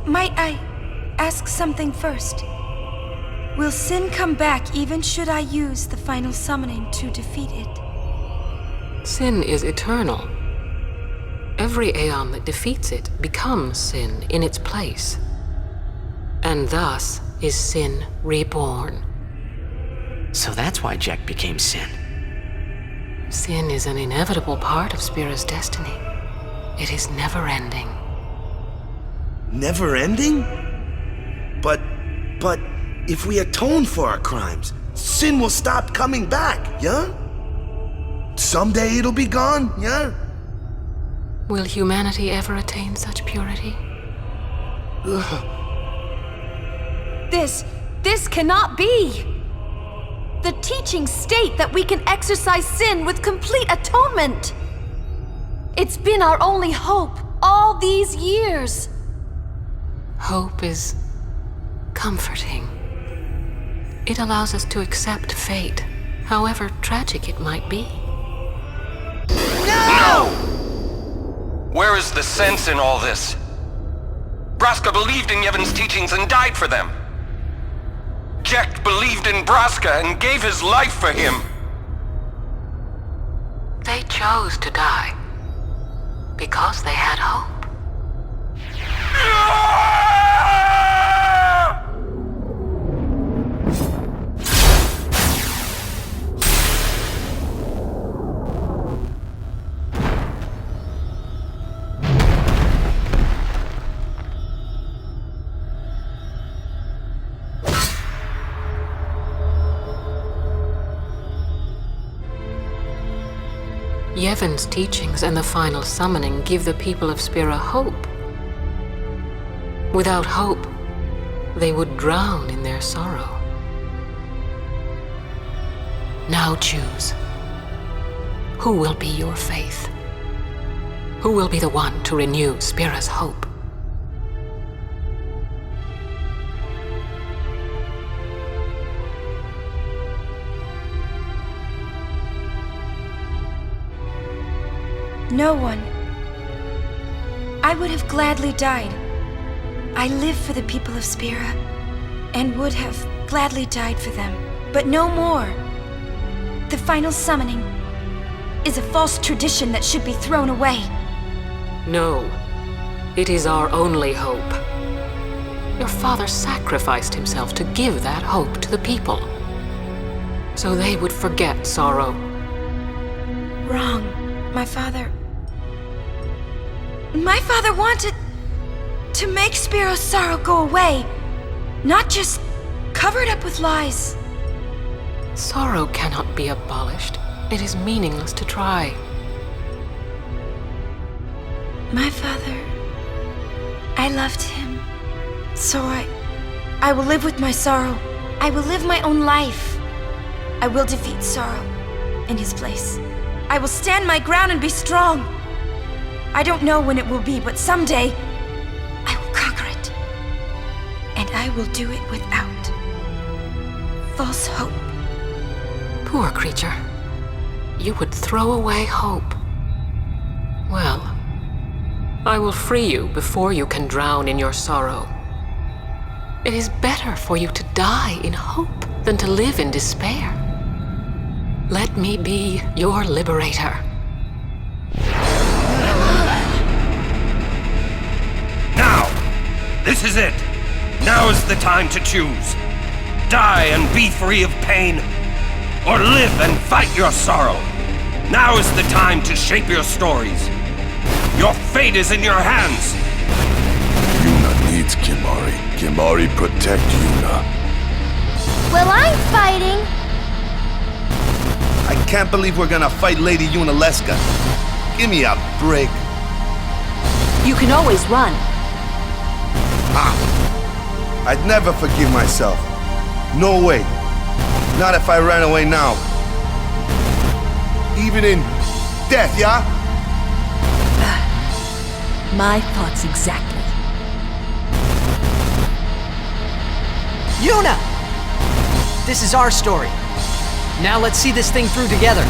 Might I ask something first? Will sin come back even should I use the final summoning to defeat it? Sin is eternal. Every Aeon that defeats it becomes sin in its place. And thus is sin reborn. So that's why Jecht became Sin. Sin is an inevitable part of Spira's destiny. It is never-ending. Never-ending? But if we atone for our crimes, sin will stop coming back, yeah? Someday it'll be gone, yeah? Will humanity ever attain such purity? This cannot be! The teachings state that we can exorcise sin with complete atonement! It's been our only hope all these years! Hope is comforting. It allows us to accept fate, however tragic it might be. No! Where is the sense in all this? Braska believed in Yevon's teachings and died for them. Jecht believed in Braska and gave his life for him. They chose to die because they had hope. Yevon's teachings and the final summoning give the people of Spira hope. Without hope, they would drown in their sorrow. Now choose. Who will be your faith? Who will be the one to renew Spira's hope? No one. I would have gladly died. I live for the people of Spira, and would have gladly died for them, but no more. The final summoning is a false tradition that should be thrown away. No, it is our only hope. Your father sacrificed himself to give that hope to the people, so they would forget sorrow. Wrong. My father wanted to make Spiro's sorrow go away, not just cover it up with lies. Sorrow cannot be abolished. It is meaningless to try. My father, I loved him. So I will live with my sorrow. I will live my own life. I will defeat sorrow in his place. I will stand my ground and be strong. I don't know when it will be, but someday I will conquer it. And I will do it without false hope. Poor creature. You would throw away hope. Well, I will free you before you can drown in your sorrow. It is better for you to die in hope than to live in despair. Let me be your liberator. Now! This is it! Now is the time to choose. Die and be free of pain, or live and fight your sorrow. Now is the time to shape your stories. Your fate is in your hands. Yuna needs Kimahri. Kimahri protect Yuna. Well, I'm fighting. I can't believe we're gonna fight Lady Yunalesca. Give me a break. You can always run. I'd never forgive myself. No way. Not if I ran away now. Even in death, yeah? My thoughts exactly. Yuna! This is our story. Now let's see this thing through together.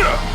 Ugh!